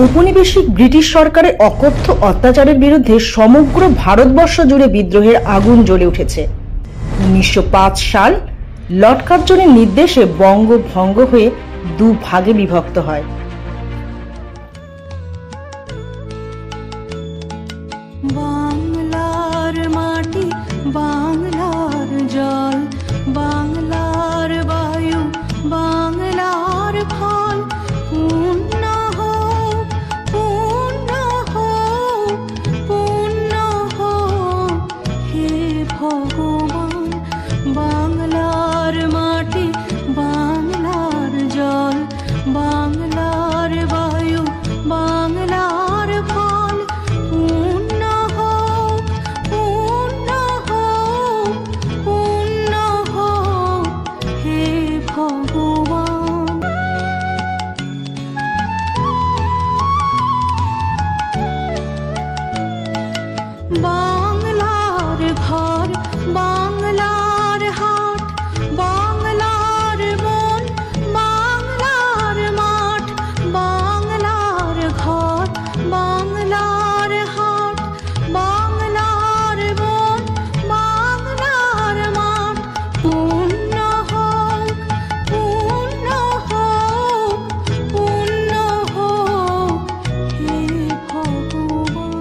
ঔপনিবেশিক ব্রিটিশ সরকারের অকথ্য অত্যাচারের বিরুদ্ধে সমগ্র ভারতবর্ষ জুড়ে বিদ্রোহের আগুন জ্বলে উঠেছে। 1905 সাল লর্ড কার্জনের নির্দেশে বঙ্গ ভঙ্গ হয়ে দু ভাগে বিভক্ত হয়। বাংলার মাটি, বাংলার জল, বাংলার বায়ু, বাংলার ফল, পূর্ণ হোক, পূর্ণ হোক, পূর্ণ হোক হে ভগবান। বাংলার মাটি, বাংলার জল, বাংলার বায়ু, বাংলার ফল, পূর্ণ হোক, পূর্ণ হোক, পূর্ণ হোক হে ভগবান। বাংলার ঘর, বাংলার হাট, বাংলার মন, বাংলার মাঠ, বাংলার ঘর, বাংলার হাট, বাংলার মন, বাংলার মাঠ, পূর্ণ হোক, পূর্ণ হোক, পূর্ণ হোক হে ভগবান।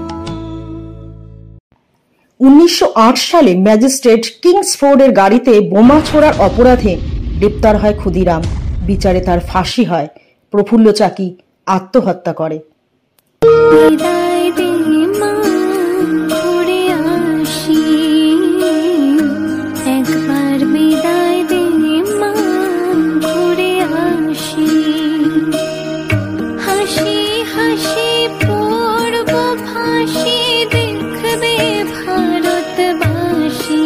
1908 সালে ম্যাজিস্ট্রেট কিংসফোর্ডের গাড়িতে বোমা ছোড়ার অপরাধে গ্রেপ্তার হয় ক্ষুদিরাম। বিচারে তার ফাঁসি হয়। প্রফুল্ল চাকি আত্মহত্যা করে। বিদায় দে মা, ঘুরে আসি, একবার বিদায় দে মা, ঘুরে আসি। হাসি হাসি পড়ব ফাঁসি, দেখবে ভারতবাসী।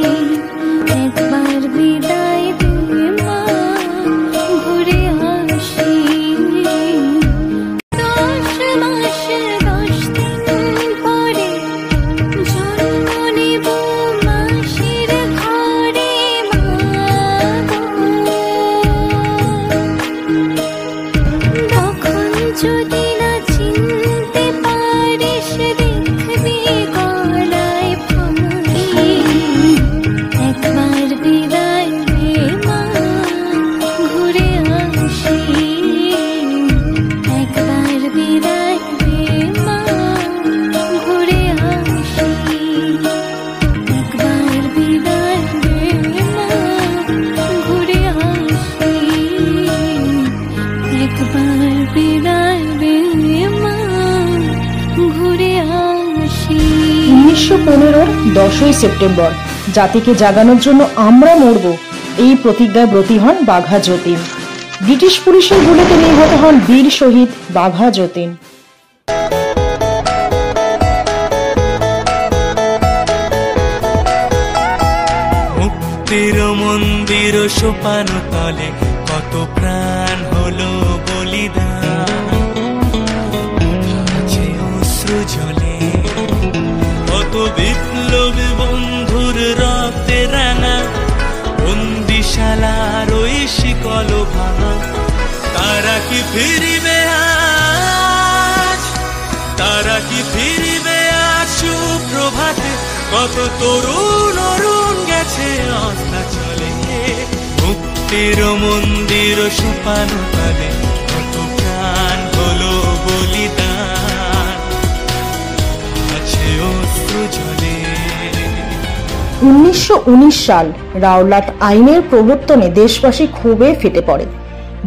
একবার বিদায় দে মা, ঘুরে আসি। 10 মাস 10 দিন পরে জন্ম নেব মাসির ঘরে মা গো। তখন যদি না চিনতে পারিস, দেখবি গলায় ফাঁসি। একবার বিদায় দে মা, ঘুরে আসি। একবার বিদায় দে মা, ঘুরে আসি। একবার বিদায় দে মা, ঘুরে আসি। একবার বিদায় দে মা, ঘুরে আসি। 1915 10ই সেপ্টেম্বর জাতিকে জাগানোর জন্য আমরা মরব, এই প্রতিজ্ঞায় ব্রতী হন বাঘা যতীন। ব্রিটিশ পুলিশের গুলিতে নিহত হন বীর শহীদ বাঘা যতীন। মুক্তির মন্দির সোপান তলে কত প্রাণ হলো বলিদান। আছে অশ্রু ঝলে কত বিপ্লবী বন্ধুর রক্তে রাঙা। বন্দিশালার ওই শিকল ভাঙা, তারা কি ফিরিবে আজ? তারা কি ফিরিবে আজ সুপ্রভাতে? কত তরুণ অরুণ গেছে অস্তাচলে। মুক্তির মন্দির সোপান তলে কত প্রাণ হলো বলিদান। আছে অশ্রু ঝলে। 1919 সাল রাওলাট আইনের প্রবর্তনে দেশবাসী ক্ষোভে ফেটে পড়ে।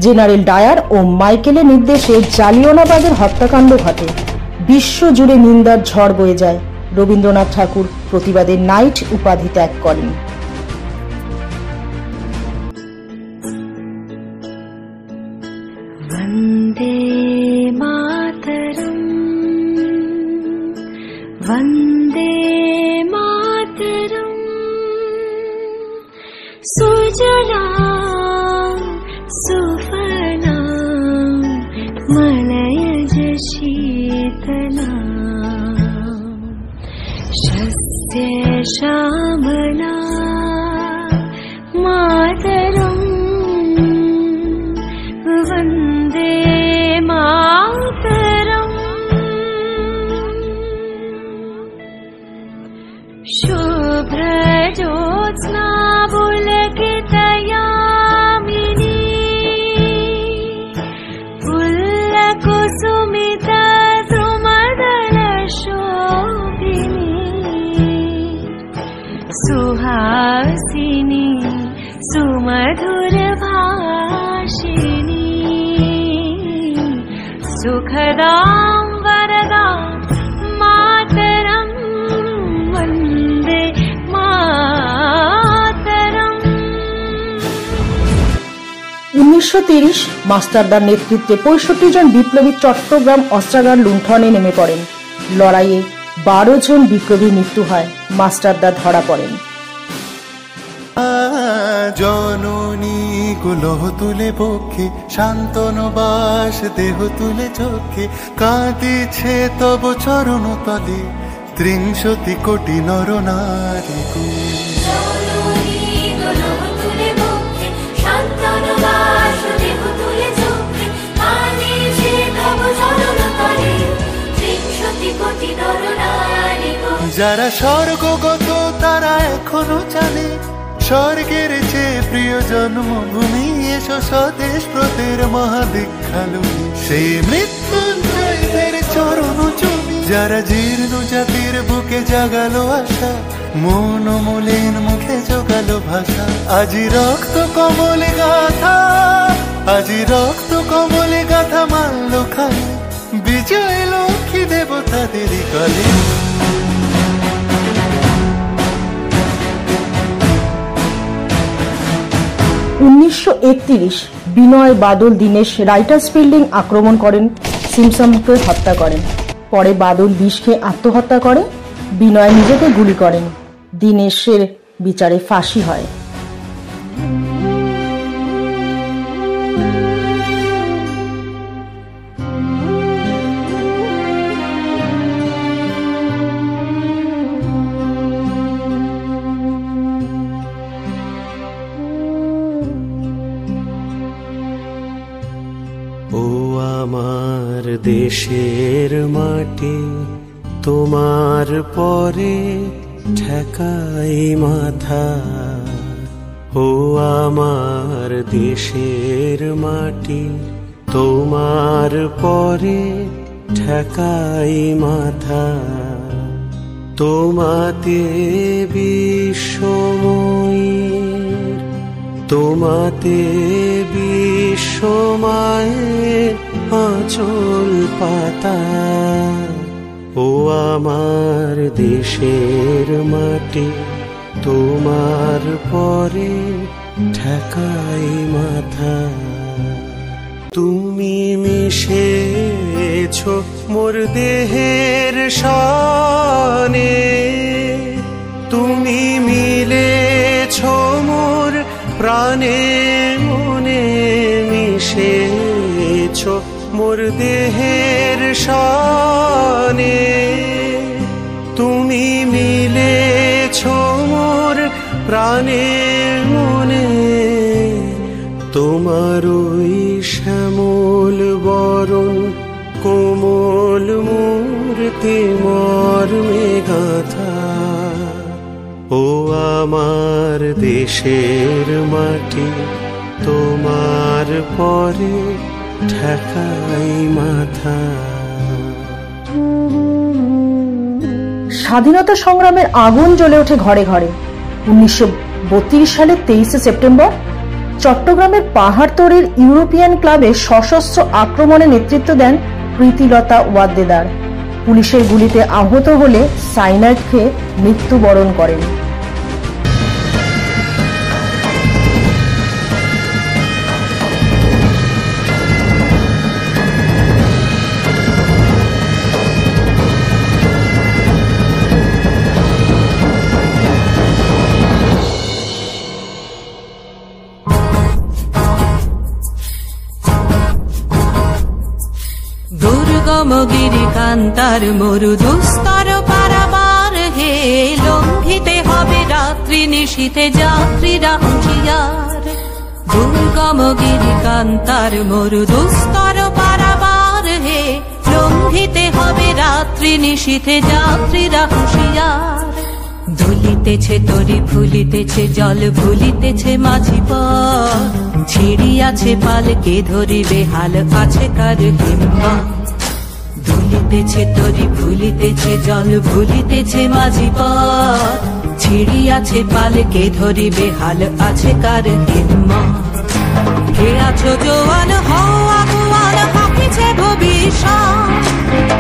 জেনারেল ডায়ার ও মাইকেলের নির্দেশে জালিয়ানওয়ালাবাগের হত্যাকাণ্ড ঘটে। বিশ্বজুড়ে নিন্দার ঝড় বয়ে যায়। রবীন্দ্রনাথ ঠাকুর প্রতিবাদে নাইট উপাধি ত্যাগ করেন। বন্দে মাতরম, বন্দে মাতরম। সুজলাং সুফলাং মলয়জ শীতলাং, শস্য শ্যামলা মাতরম। वन्दे मधुर भाषिणी सुखदां वरदां मातरं वन्दे मातरम्। 1930 মাস্টারদার নেতৃত্বে 65 জন বিপ্লবী চট্টগ্রাম অস্ত্রাগার লুণ্ঠনে নেমে পড়েন। লড়াইয়ে 12 জন বিপ্লবীর মৃত্যু হয়, মাস্টারদা ধরা পড়েন। জননী কুলহ তুলে বক্ষে শান্তন বাস দেহ তুলে চোখে কাঁদিছে তব চরণ তলে 30 কোটি নর নারী যারা স্বর্গগত তারা এখনো জানে স্বর্গের চেয়ে প্রিয় জন্মভূমি এসো স্বদেশ প্রতের মহাদীক্ষালু সেই মৃত্যুঞ্জয়দের চরণ চুমি যারা জীর্ণ জাতির বুকে জাগালো আশা মন মলিন মুখে জোগালো ভাষা আজি রক্ত কমলে গাথা আজি রক্ত কমলে গাথা মানল খালি বিজয় লক্ষ্মী দেবতাদের কালে। 1931 বিনয় বাদল দীনেশ রাইটার্স বিল্ডিং আক্রমণ করেন, সিমসামকে হত্যা করেন। পরে বাদল বিষ খেয়ে আত্মহত্যা করে, বিনয় নিজেকে গুলি করেন। দীনেশের বিচারে ফাঁসি হয়। ও আমার দেশের মাটি তোমার পরে ঠেকাই মাথা, ও আমার দেশের মাটি তোমার পরে ঠেকাই মাথা। তোমাতে বিশ্বময়ীর তোমাতে বিশ্বমায়ের আঁচল পাতা, ও আমার দেশের মাটি তোমার পরে ঠেকাই মাথা। তুমি মিশেছ মোর দেহের সনে, তুমি মিলেছ মোর প্রাণে মনে, মিশেছ মোর দেহের সনে, তুমি মিলেছ মোর প্রাণে মনে। তোমার ওই শ্যামল বরণ কোমল মূর্তি মর্মে গাথা, ও আমার দেশের মাটি তোমার পরে ঠেকাই মাথা। স্বাধীনতা সংগ্রামের আগুন জ্বলে ওঠে ঘরে ঘরে। 1932 সালের 23 সেপ্টেম্বর চট্টগ্রামের পাহাড়তড়ির ইউরোপিয়ান ক্লাবে সশস্ত্র আক্রমণে নেতৃত্ব দেন প্রীতিলতা ওয়াদ্দেদার। পুলিশের গুলিতে আহত হলে সাইনাইড খেয়ে মৃত্যুবরণ করেন। দুর্গমগিরি কান্তার মরু দুস্তর পারাবার হে, লঙ্ঘিতে হবে রাত্রি নিশীথে যাত্রীরা হুঁশিয়ার। দুর্গমগিরি কান্তার মরু দুস্তর পারাবার হে, লঙ্ঘিতে হবে রাত্রি নিশীথে যাত্রীরা হুঁশিয়ার। দুলিতেছে তরি ফুলিতেছে জল ভুলিতেছে মাঝি পথ, ছিড়িয়াছে পালকে ধরিবে হাল আছে কার হিম্মত। দুলিতেছে তরি ফুলিতেছে জল ভুলিতেছে মাঝি পথ, ছিড়িয়াছে পালকে ধরিবে হাল আছে কার হিম্মত। আছো জোয়ান হও আগুয়ান পাখিছে ভবিষ্যৎ,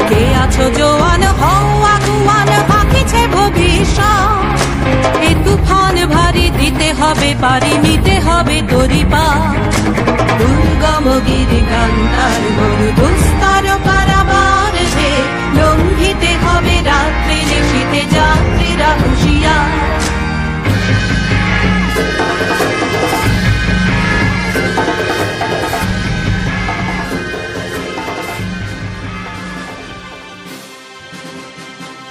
কে আছো জোয়ান হও আগুয়ান পাখিছে ভবিষ্যৎ। এ তুফান ভারী দিতে হবে পারি নিতে হবে তরি পা, দুর্গম গিরিকান্তার মরু দুস্তর পারাবার হে, লঙ্ঘিতে হবে রাত্রি নিশীথে যাত্রীরা হুঁশিয়ার।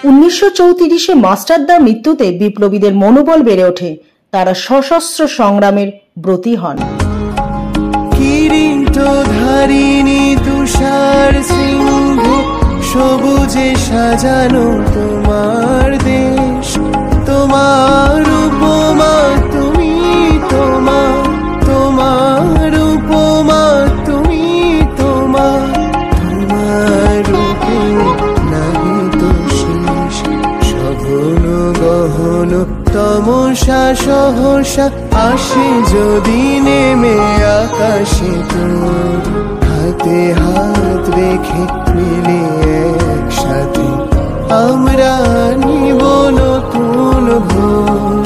1934-এ মাস্টারদার মৃত্যুতে বিপ্লবীদের মনোবল বেড়ে ওঠে, তারা সশস্ত্র সংগ্রামের ব্রতী হন। কিরিট ধারিণী তুষার সিংহ সবুজে সাজানো তোমার দেশ, তোমার উপমা তুমি, তোমার তোমার উপমা তুমি, তোমার তোমার নাহি তো শেষ। সঘন গহন তমসা সহসা আসে যদি নেমে আকাশে, তোর হাতে হাত রেখে মিলে একসাথে আমরা নিব নতুন ভোর।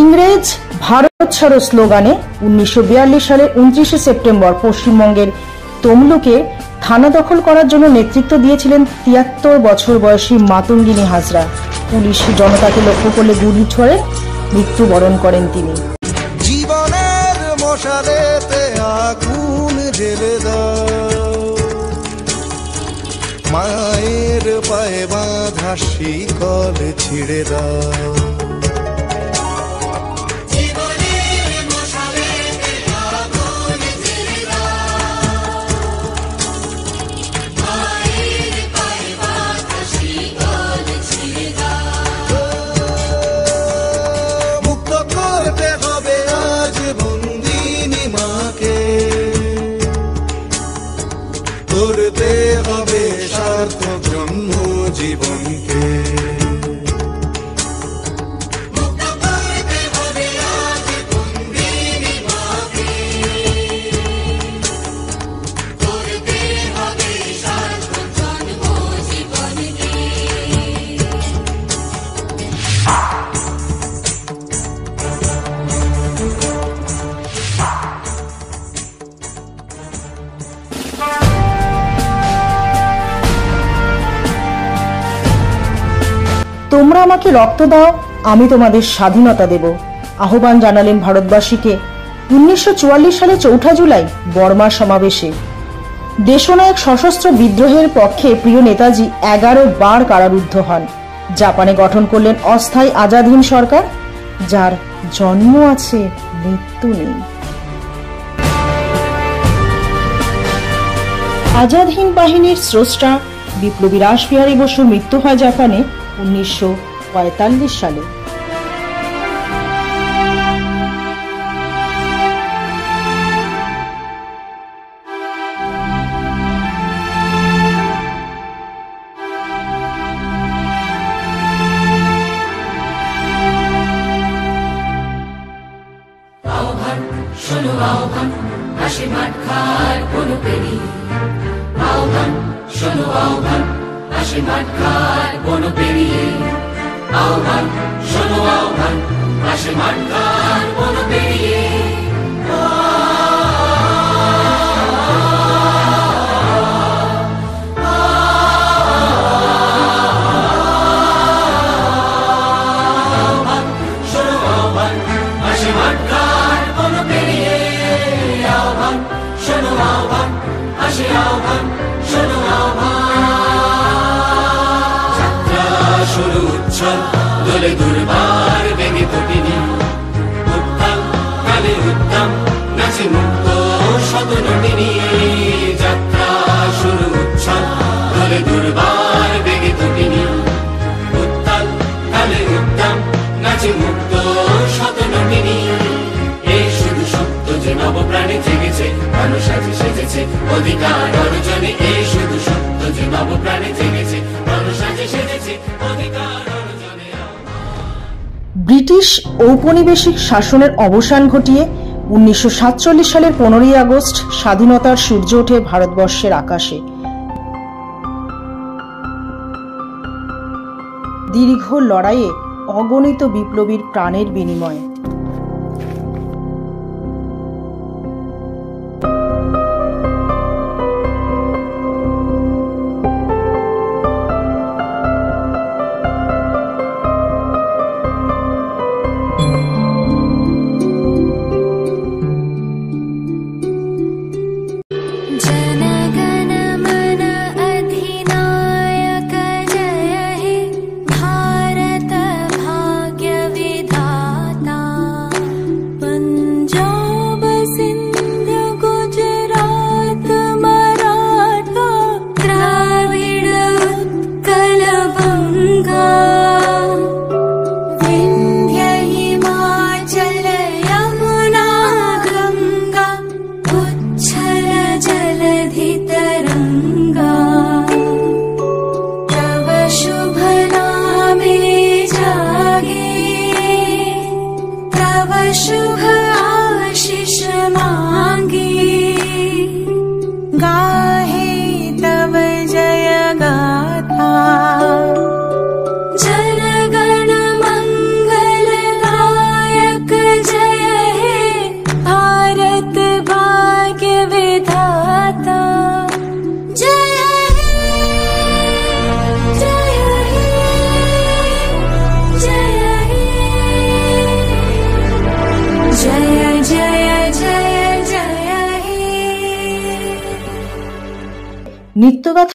ইংরেজ ভারত ছাড়ো স্লোগানে 1942 সালের 29শে সেপ্টেম্বর পশ্চিমবঙ্গের তমলুকে থানা দখল করার জন্য নেতৃত্ব দিয়েছিলেন 73 বছর বয়সী মাতঙ্গিনী হাজরা। পুলিশ জনতাকে লক্ষ্য করলে গুলি ছোড়ে মৃত্যুবরণ করেন তিনি। জীবনের মশালেতে আগুন জ্বেলে দাও, মায়ের পায়ে বাঁধা শিকল ছিঁড়ে দাও। করতে হবে সার্থক জন্ম জীবনকে, তোমরা আমাকে রক্ত দাও, আমি তোমাদের স্বাধীনতা দেব, আহ্বান জানালেন ভারতবাসীকে 1944 সালে 4 জুলাই বর্মার সমাবেশে। দেশনায়ক সশস্ত্র বিদ্রোহের পক্ষে প্রিয় নেতাজি 11 বার কারারুদ্ধ হন। জাপানে গঠন করলেন অস্থায়ী আজাদ হিন্দ সরকার, যার জন্ম আছে মৃত্যু নেই। আজাদ হিন্দ বাহিনীর স্রষ্টা বিপ্লবী রাসবিহারী বসুর মৃত্যু হয় জাপানে 1945 সালে। আহ্বান শোনো আহ্বান, হাসি মাঠ খায় কোনো পেরি। আহ্বান শোনো আহ্বান, হাসি মাঠ খায় কোনো পেরিয়ে। আহ্বান শোনো আহ্বান, হাসি মাঠ খায় কোনো পেরিয়ে। দোলে দুর্বার ভেঙে তটিনি, উত্তাল কালে উত্তম নাচে মুক্ত শত নটিনী। যাত্রা শুরু উচ্ছল দোলে দুর্বার ভেঙে তটিনি, উত্তাল কালে উত্তম নাচে মুক্ত শত নটিনী। এই শুধু সত্য যে নবপ্রাণে জেগেছে, মানুষ আছে সেজে জেগেছে, অধিকার অর্জনে এই শুধু সত্য যে নবপ্রাণে জেগেছে, রণসাজে সেজেছে অধিকার অর্জনে। ব্রিটিশ ঔপনিবেশিক শাসনের অবসান ঘটিয়ে 1947 সালের 15ই আগস্ট স্বাধীনতার সূর্য ওঠে ভারতবর্ষের আকাশে। দীর্ঘ লড়াইয়ে অগণিত বিপ্লবীর প্রাণের বিনিময়ে। নিত্যগাথা